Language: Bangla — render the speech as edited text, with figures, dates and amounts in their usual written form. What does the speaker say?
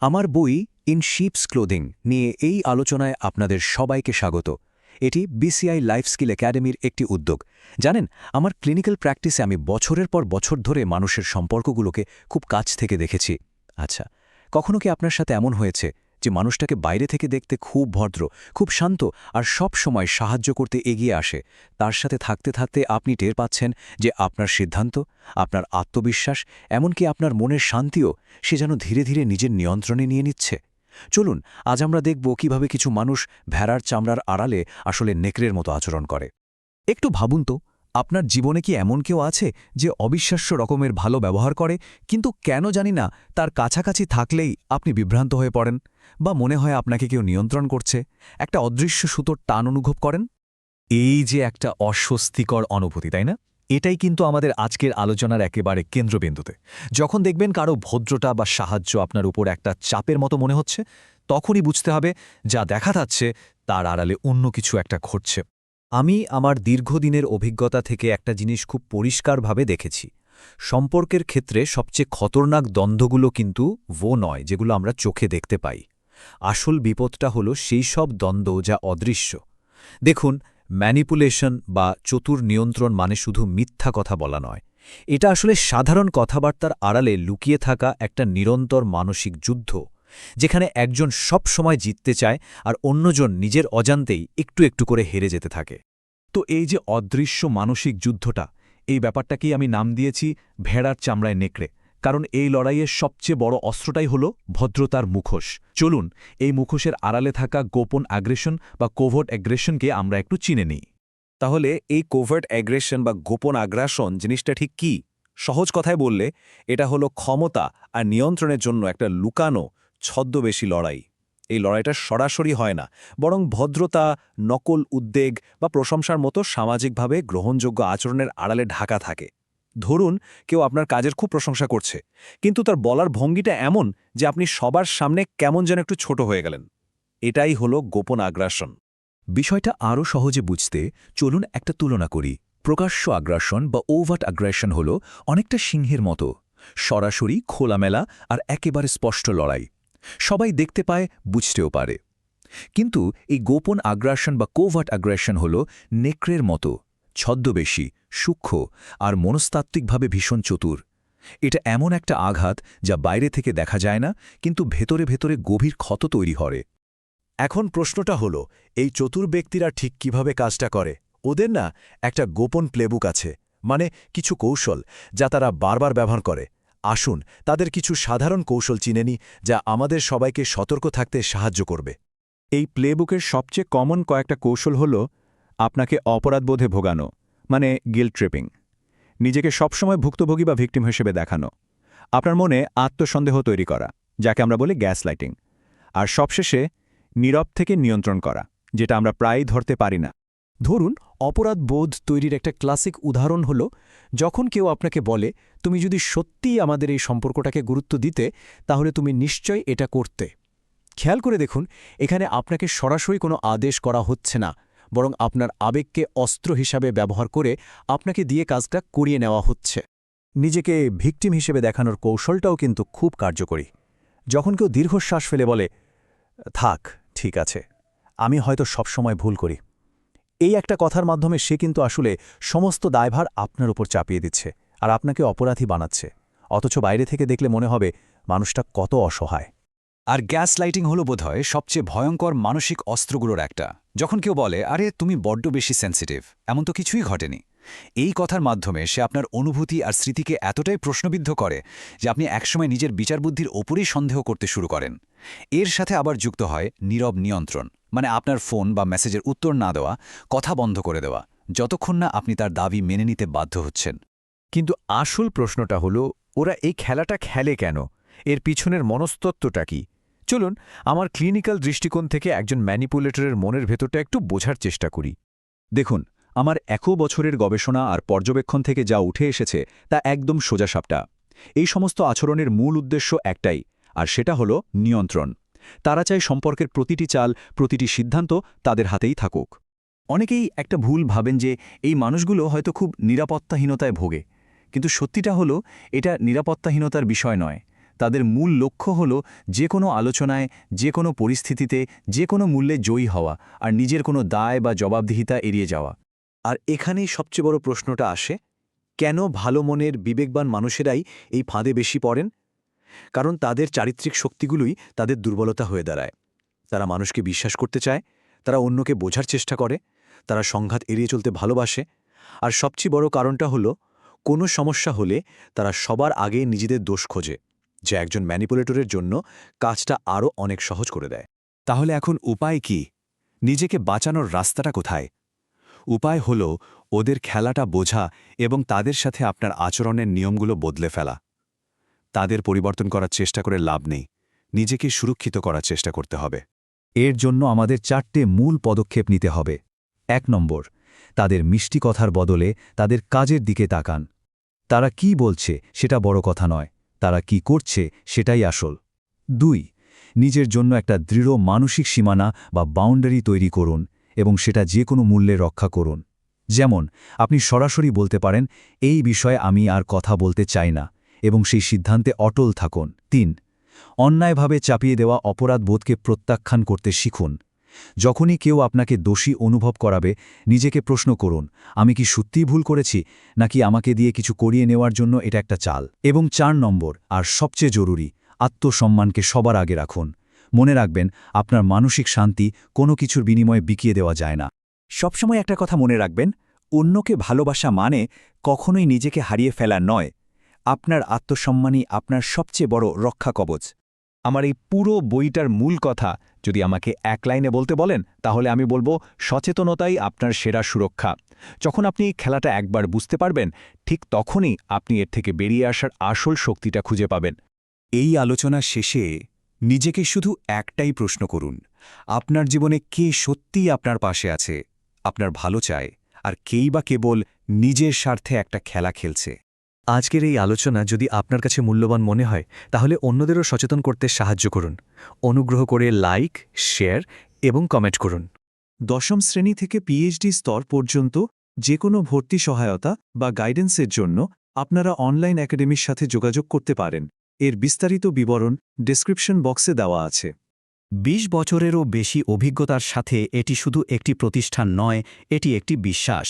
আমার বই ইন শিপস ক্লোদিং নিয়ে এই আলোচনায় আপনাদের সবাইকে স্বাগত। এটি বিসিআই লাইফ স্কিল একাডেমির একটি উদ্যোগ। জানেন, আমার ক্লিনিক্যাল প্র্যাকটিসে আমি বছরের পর বছর ধরে মানুষের সম্পর্কগুলোকে খুব কাছ থেকে দেখেছি। আচ্ছা, কখনো কি আপনার সাথে এমন হয়েছে যে মানুষটাকে বাইরে থেকে দেখতে খুব ভদ্র, খুব শান্ত আর সব সময় সাহায্য করতে এগিয়ে আসে, তার সাথে থাকতে থাকতে আপনি টের পাচ্ছেন যে আপনার সিদ্ধান্ত, আপনার আত্মবিশ্বাস, এমনকি আপনার মনের শান্তিও সে যেন ধীরে ধীরে নিজের নিয়ন্ত্রণে নিয়ে নিচ্ছে? চলুন, আজ আমরা দেখব কিভাবে কিছু মানুষ ভেড়ার চামড়ার আড়ালে আসলে নেকড়ের মতো আচরণ করে। একটু ভাবুন তো, আপনার জীবনে কি এমন কেউ আছে যে অবিশ্বাস্য রকমের ভালো ব্যবহার করে, কিন্তু কেন জানি না তার কাছাকাছি থাকলেই আপনি বিভ্রান্ত হয়ে পড়েন, বা মনে হয় আপনাকে কেউ নিয়ন্ত্রণ করছে, একটা অদৃশ্য সুতোর টান অনুভব করেন? এই যে একটা অস্বস্তিকর অনুভূতি, তাই না? এটাই কিন্তু আমাদের আজকের আলোচনার একেবারে কেন্দ্রবিন্দুতে। যখন দেখবেন কারো ভদ্রতা বা সাহায্য আপনার উপর একটা চাপের মতো মনে হচ্ছে, তখনই বুঝতে হবে যা দেখা যাচ্ছে তার আড়ালে অন্য কিছু একটা ঘটছে। আমি আমার দীর্ঘদিনের অভিজ্ঞতা থেকে একটা জিনিস খুব পরিষ্কারভাবে দেখেছি। সম্পর্কের ক্ষেত্রে সবচেয়ে খতরনাক দ্বন্দ্বগুলো কিন্তু নয় যেগুলো আমরা চোখে দেখতে পাই। আসল বিপদটা হলো সেই সব দ্বন্দ্ব যা অদৃশ্য। দেখুন, ম্যানিপুলেশন বা চতুর নিয়ন্ত্রণ মানে শুধু মিথ্যা কথা বলা নয়। এটা আসলে সাধারণ কথাবার্তার আড়ালে লুকিয়ে থাকা একটা নিরন্তর মানসিক যুদ্ধ, যেখানে একজন সব সময় জিততে চায় আর অন্যজন নিজের অজান্তেই একটু একটু করে হেরে যেতে থাকে। তো এই যে অদৃশ্য মানসিক যুদ্ধটা, এই ব্যাপারটাকেই আমি নাম দিয়েছি ভেড়ার চামড়ায় নেকড়ে। কারণ এই লড়াইয়ের সবচেয়ে বড় অস্ত্রটাই হল ভদ্রতার মুখোশ। চলুন, এই মুখোশের আড়ালে থাকা গোপন অ্যাগ্রেশন বা কোভার্ট অ্যাগ্রেশনকে আমরা একটু চিনে নিই। তাহলে এই কোভার্ট অ্যাগ্রেশন বা গোপন আগ্রাসন জিনিসটা ঠিক কি? সহজ কথায় বললে, এটা হলো ক্ষমতা আর নিয়ন্ত্রণের জন্য একটা লুকানো, ছদ্মবেশী লড়াই। এই লড়াইটা সরাসরি হয় না, বরং ভদ্রতা, নকল উদ্বেগ বা প্রশংসার মতো সামাজিকভাবে গ্রহণযোগ্য আচরণের আড়ালে ঢাকা থাকে। ধরুন, কেউ আপনার কাজের খুব প্রশংসা করছে, কিন্তু তার বলার ভঙ্গিটা এমন যে আপনি সবার সামনে কেমন যেন একটু ছোট হয়ে গেলেন। এটাই হলো গোপন আগ্রাসন। বিষয়টা আরও সহজে বুঝতে চলুন একটা তুলনা করি। প্রকাশ্য আগ্রাসন বা ওভার্ট আগ্রাসন হল অনেকটা সিংহের মতো, সরাসরি, খোলামেলা আর একেবারে স্পষ্ট লড়াই। সবাই দেখতে পায়, বুঝতেও পারে। কিন্তু এই গোপন আগ্রাসন বা কোভার্ট আগ্রাসন হল নেকড়ের মতো, ছদ্মবেশী, সূক্ষ্ম আর মনস্তাত্ত্বিকভাবে ভীষণ চতুর। এটা এমন একটা আঘাত যা বাইরে থেকে দেখা যায় না, কিন্তু ভেতরে ভেতরে গভীর ক্ষত তৈরি করে। এখন প্রশ্নটা হলো, এই চতুর ব্যক্তিরা ঠিক কিভাবে কাজটা করে? ওদের না একটা গোপন প্লেবুক আছে, মানে কিছু কৌশল যা তারা বারবার ব্যবহার করে। আসুন, তাদের কিছু সাধারণ কৌশল চিনে নিই, যা আমাদের সবাইকে সতর্ক থাকতে সাহায্য করবে। এই প্লেবুকের সবচেয়ে কমন কয়েকটা কৌশল হল আপনাকে অপরাধবোধে ভোগানো, মানে গিল্ট ট্রিপিং, নিজেকে সবসময় ভুক্তভোগী বা ভিকটিম হিসেবে দেখানো, আপনার মনে আত্মসন্দেহ তৈরি করা, যাকে আমরা বলি গ্যাস লাইটিং, আর সবশেষে নীরব থেকে নিয়ন্ত্রণ করা, যেটা আমরা প্রায়ই ধরতে পারি না। ধরুন, অপরাধ বোধ তৈরির একটা ক্লাসিক উদাহরণ হল যখন কেউ আপনাকে বলে, তুমি যদি সত্যিই আমাদের এই সম্পর্কটাকে গুরুত্ব দিতে, তাহলে তুমি নিশ্চয়ই এটা করতে। খেয়াল করে দেখুন, এখানে আপনাকে সরাসরি কোনো আদেশ করা হচ্ছে না, বরং আপনার আবেগকে অস্ত্র হিসাবে ব্যবহার করে আপনাকে দিয়ে কাজটা করিয়ে নেওয়া হচ্ছে। নিজেকে ভিকটিম হিসেবে দেখানোর কৌশলটাও কিন্তু খুব কার্যকরী। যখন কেউ দীর্ঘশ্বাস ফেলে বলে, থাক, ঠিক আছে, আমি হয়তো সবসময় ভুল করি, এই একটা কথার মাধ্যমে সে কিন্তু আসলে সমস্ত দায়ভার আপনার উপর চাপিয়ে দিচ্ছে আর আপনাকে অপরাধী বানাচ্ছে। অথচ বাইরে থেকে দেখলে মনে হবে মানুষটা কত অসহায়। আর গ্যাস লাইটিং হলো বোধহয় সবচেয়ে ভয়ঙ্কর মানসিক অস্ত্রগুলোর একটা। যখন কেউ বলে, আরে তুমি বড্ড বেশি সেন্সিটিভ, এমন তো কিছুই ঘটেনি। এই কথার মাধ্যমে সে আপনার অনুভূতি আর স্মৃতিকে এতটাই প্রশ্নবিদ্ধ করে যে আপনি একসময় নিজের বিচারবুদ্ধির ওপরেই সন্দেহ করতে শুরু করেন। এর সাথে আবার যুক্ত হয় নীরব নিয়ন্ত্রণ, মানে আপনার ফোন বা মেসেজের উত্তর না দেওয়া, কথা বন্ধ করে দেওয়া, যতক্ষণ না আপনি তার দাবি মেনে নিতে বাধ্য হচ্ছেন। কিন্তু আসল প্রশ্নটা হলো, ওরা এই খেলাটা খেলে কেন? এর পিছনের মনস্তত্ত্বটা কি? চলুন, আমার ক্লিনিক্যাল দৃষ্টিকোণ থেকে একজন ম্যানিপুলেটরের মনের ভেতরটা একটু বোঝার চেষ্টা করি। দেখুন, আমার 1 বছরের গবেষণা আর পর্যবেক্ষণ থেকে যা উঠে এসেছে তা একদম সোজাসাপটা। এই সমস্ত আচরণের মূল উদ্দেশ্য একটাই, আর সেটা হলো নিয়ন্ত্রণ। তারা চায় সম্পর্কের প্রতিটি চাল, প্রতিটি সিদ্ধান্ত তাদের হাতেই থাকুক। অনেকেই একটা ভুল ভাবেন যে এই মানুষগুলো হয়তো খুব নিরাপত্তাহীনতায় ভোগে, কিন্তু সত্যিটা হলো এটা নিরাপত্তাহীনতার বিষয় নয়। তাদের মূল লক্ষ্য হল যে কোনো আলোচনায়, যে কোনো পরিস্থিতিতে, যে কোনো মূল্যে জয়ী হওয়া আর নিজের কোনো দায় বা জবাবদিহিতা এড়িয়ে যাওয়া। আর এখানেই সবচেয়ে বড় প্রশ্নটা আসে, কেন ভালো মনের বিবেকবান মানুষেরাই এই ফাঁদে বেশি পড়েন? কারণ তাদের চারিত্রিক শক্তিগুলোই তাদের দুর্বলতা হয়ে দাঁড়ায়। তারা মানুষকে বিশ্বাস করতে চায়, তারা অন্যকে বোঝার চেষ্টা করে, তারা সংঘাত এড়িয়ে চলতে ভালোবাসে। আর সবচেয়ে বড় কারণটা হলো, কোনো সমস্যা হলে তারা সবার আগে নিজেদের দোষ খোঁজে, যা একজন ম্যানিপুলেটরের জন্য কাজটা আরও অনেক সহজ করে দেয়। তাহলে এখন উপায় কি? নিজেকে বাঁচানোর রাস্তাটা কোথায়? উপায় হল ওদের খেলাটা বোঝা এবং তাদের সাথে আপনার আচরণের নিয়মগুলো বদলে ফেলা। তাদের পরিবর্তন করার চেষ্টা করে লাভ নেই, নিজেকে সুরক্ষিত করার চেষ্টা করতে হবে। এর জন্য আমাদের 4টে মূল পদক্ষেপ নিতে হবে। 1 নম্বর, তাদের মিষ্টি কথার বদলে তাদের কাজের দিকে তাকান। তারা কি বলছে সেটা বড় কথা নয়, তারা কি করছে সেটাই আসল। 2, নিজের জন্য একটা দৃঢ় মানসিক সীমানা বা বাউন্ডারি তৈরি করুন এবং সেটা যে কোনো মূল্যে রক্ষা করুন। যেমন, আপনি সরাসরি বলতে পারেন, এই বিষয়ে আমি আর কথা বলতে চাই না, এবং সেই সিদ্ধান্তে অটল থাকুন। 3, অন্যায়ভাবে চাপিয়ে দেওয়া অপরাধবোধকে প্রত্যাখ্যান করতে শিখুন। যখনই কেউ আপনাকে দোষী অনুভব করাবে, নিজেকে প্রশ্ন করুন, আমি কি সত্যিই ভুল করেছি, নাকি আমাকে দিয়ে কিছু করিয়ে নেওয়ার জন্য এটা একটা চাল? এবং 4 নম্বর, আর সবচেয়ে জরুরি, আত্মসম্মানকে সবার আগে রাখুন। মনে রাখবেন, আপনার মানসিক শান্তি কোনো কিছুর বিনিময়ে বিকিয়ে দেওয়া যায় না। সবসময় একটা কথা মনে রাখবেন, অন্যকে ভালোবাসা মানে কখনোই নিজেকে হারিয়ে ফেলা নয়। আপনার আত্মসম্মানই আপনার সবচেয়ে বড় রক্ষা কবচ। আমার এই পুরো বইটার মূল কথা যদি আমাকে এক লাইনে বলতে বলেন, তাহলে আমি বলবো, সচেতনতাই আপনার সেরা সুরক্ষা। যখন আপনি খেলাটা একবার বুঝতে পারবেন, ঠিক তখনই আপনি এর থেকে বেরিয়ে আসার আসল শক্তিটা খুঁজে পাবেন। এই আলোচনা শেষে নিজেকে শুধু একটাই প্রশ্ন করুন, আপনার জীবনে কে সত্যিই আপনার পাশে আছে, আপনার ভালো চায়, আর কেই বা কেবল নিজের স্বার্থে একটা খেলা খেলছে। আজকের এই আলোচনা যদি আপনার কাছে মূল্যবান মনে হয়, তাহলে অন্যদেরও সচেতন করতে সাহায্য করুন। অনুগ্রহ করে লাইক, শেয়ার এবং কমেন্ট করুন। 10ম শ্রেণী থেকে পিএইচডি স্তর পর্যন্ত যে কোনো ভর্তি সহায়তা বা গাইডেন্সের জন্য আপনারা অনলাইন একাডেমির সাথে যোগাযোগ করতে পারেন। এর বিস্তারিত বিবরণ ডেসক্রিপশন বক্সে দেওয়া আছে। 20 বছরেরও বেশি অভিজ্ঞতার সাথে এটি শুধু একটি প্রতিষ্ঠান নয়, এটি একটি বিশ্বাস।